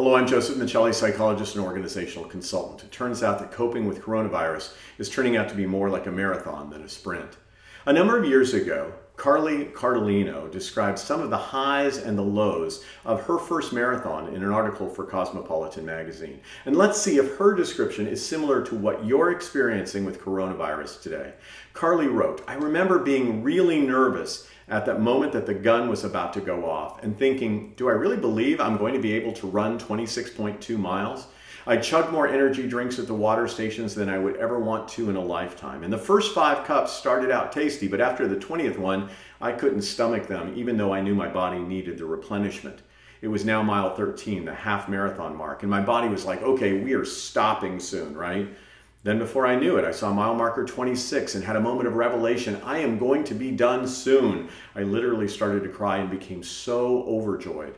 Hello, I'm Joseph Michelli, psychologist and organizational consultant. It turns out that coping with coronavirus is turning out to be more like a marathon than a sprint. A number of years ago, Carly Cardellino described some of the highs and the lows of her first marathon in an article for Cosmopolitan magazine. And let's see if her description is similar to what you're experiencing with coronavirus today. Carly wrote, "I remember being really nervous at that moment that the gun was about to go off and thinking, do I really believe I'm going to be able to run 26.2 miles? I chugged more energy drinks at the water stations than I would ever want to in a lifetime. And the first 5 cups started out tasty, but after the 20th one, I couldn't stomach them, even though I knew my body needed the replenishment. It was now mile 13, the half marathon mark, and my body was like, okay, we are stopping soon, right? Then before I knew it, I saw mile marker 26 and had a moment of revelation. I am going to be done soon. I literally started to cry and became so overjoyed.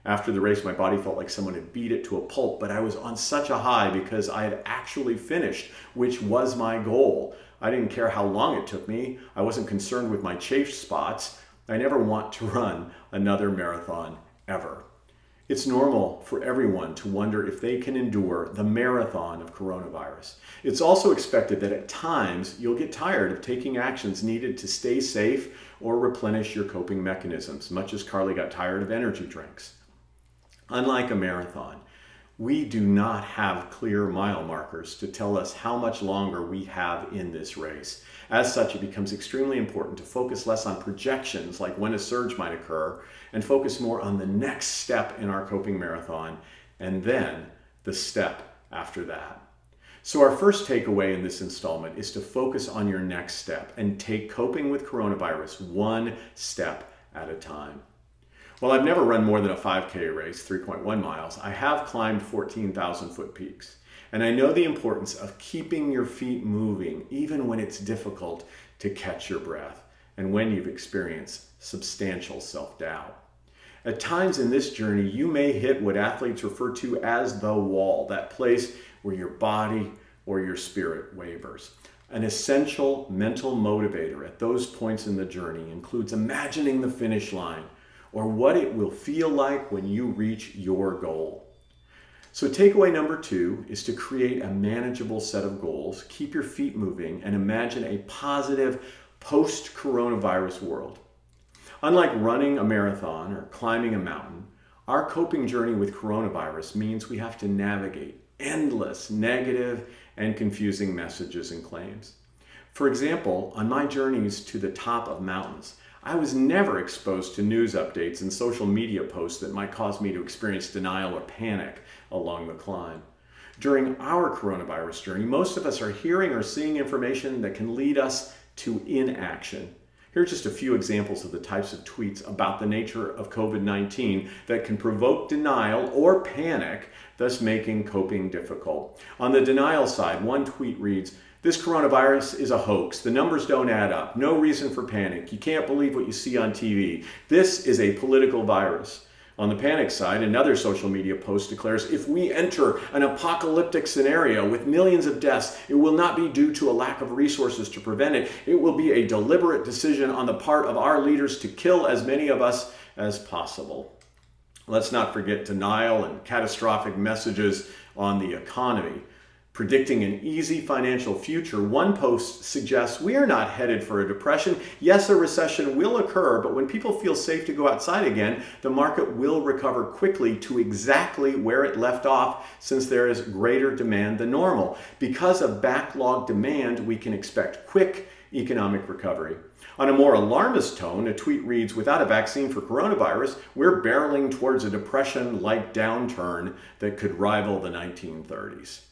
After the race, my body felt like someone had beat it to a pulp, but I was on such a high because I had actually finished, which was my goal. I didn't care how long it took me. I wasn't concerned with my chafe spots. I never want to run another marathon ever." It's normal for everyone to wonder if they can endure the marathon of coronavirus. It's also expected that at times you'll get tired of taking actions needed to stay safe or replenish your coping mechanisms, much as Carly got tired of energy drinks. Unlike a marathon, we do not have clear mile markers to tell us how much longer we have in this race. As such, it becomes extremely important to focus less on projections like when a surge might occur and focus more on the next step in our coping marathon and then the step after that. So our first takeaway in this installment is to focus on your next step and take coping with coronavirus one step at a time. While I've never run more than a 5K race, 3.1 miles, I have climbed 14,000 foot peaks. And I know the importance of keeping your feet moving, even when it's difficult to catch your breath and when you've experienced substantial self-doubt. At times in this journey, you may hit what athletes refer to as the wall, that place where your body or your spirit wavers. An essential mental motivator at those points in the journey includes imagining the finish line or what it will feel like when you reach your goal. So takeaway number 2 is to create a manageable set of goals, keep your feet moving, and imagine a positive post-coronavirus world. Unlike running a marathon or climbing a mountain, our coping journey with coronavirus means we have to navigate endless negative and confusing messages and claims. For example, on my journeys to the top of mountains, I was never exposed to news updates and social media posts that might cause me to experience denial or panic along the climb. During our coronavirus journey, most of us are hearing or seeing information that can lead us to inaction. Here are just a few examples of the types of tweets about the nature of COVID-19 that can provoke denial or panic, thus making coping difficult. On the denial side, one tweet reads, "This coronavirus is a hoax. The numbers don't add up. No reason for panic. You can't believe what you see on TV. This is a political virus." On the panic side, another social media post declares, "If we enter an apocalyptic scenario with millions of deaths, it will not be due to a lack of resources to prevent it. It will be a deliberate decision on the part of our leaders to kill as many of us as possible." Let's not forget denial and catastrophic messages on the economy. Predicting an easy financial future, one post suggests we are not headed for a depression. Yes, a recession will occur, but when people feel safe to go outside again, the market will recover quickly to exactly where it left off since there is greater demand than normal. Because of backlogged demand, we can expect quick economic recovery. On a more alarmist tone, a tweet reads, "Without a vaccine for coronavirus, we're barreling towards a depression-like downturn that could rival the 1930s.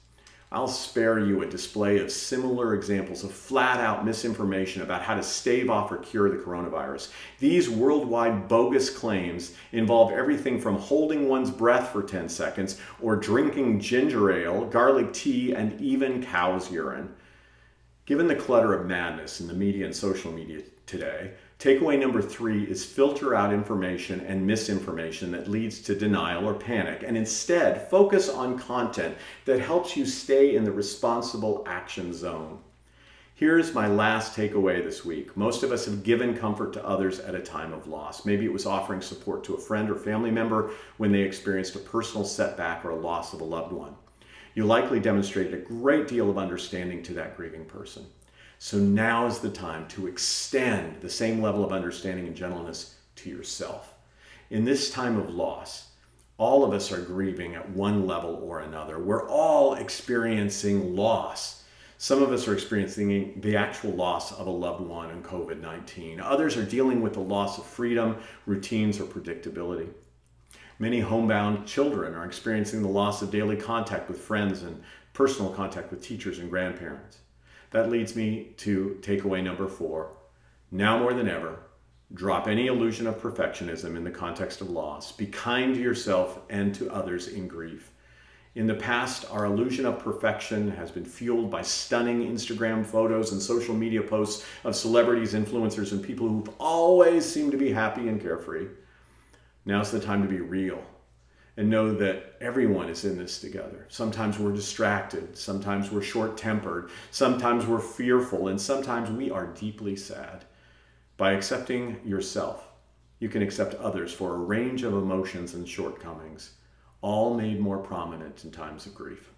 I'll spare you a display of similar examples of flat-out misinformation about how to stave off or cure the coronavirus. These worldwide bogus claims involve everything from holding one's breath for 10 seconds or drinking ginger ale, garlic tea, and even cow's urine. Given the clutter of madness in the media and social media today, takeaway number 3 is filter out information and misinformation that leads to denial or panic, and instead focus on content that helps you stay in the responsible action zone. Here's my last takeaway this week. Most of us have given comfort to others at a time of loss. Maybe it was offering support to a friend or family member when they experienced a personal setback or a loss of a loved one. You likely demonstrated a great deal of understanding to that grieving person. So now is the time to extend the same level of understanding and gentleness to yourself. In this time of loss, all of us are grieving at one level or another. We're all experiencing loss. Some of us are experiencing the actual loss of a loved one in COVID-19. Others are dealing with the loss of freedom, routines, or predictability. Many homebound children are experiencing the loss of daily contact with friends and personal contact with teachers and grandparents. That leads me to takeaway number 4. Now more than ever, drop any illusion of perfectionism in the context of loss. Be kind to yourself and to others in grief. In the past, our illusion of perfection has been fueled by stunning Instagram photos and social media posts of celebrities, influencers, and people who always seem to be happy and carefree. Now's the time to be real and know that everyone is in this together. Sometimes we're distracted, sometimes we're short-tempered, sometimes we're fearful, and sometimes we are deeply sad. By accepting yourself, you can accept others for a range of emotions and shortcomings, all made more prominent in times of grief.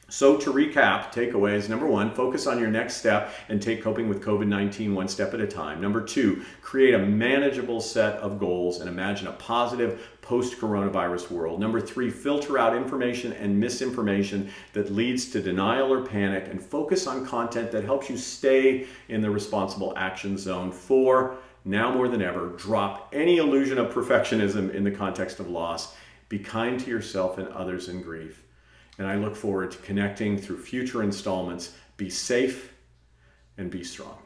So to recap, takeaways: number 1, focus on your next step and take coping with COVID-19 one step at a time. Number 2, create a manageable set of goals and imagine a positive post-coronavirus world. Number 3, filter out information and misinformation that leads to denial or panic and focus on content that helps you stay in the responsible action zone. 4, now more than ever, drop any illusion of perfectionism in the context of loss. Be kind to yourself and others in grief. And I look forward to connecting through future installments. Be safe and be strong.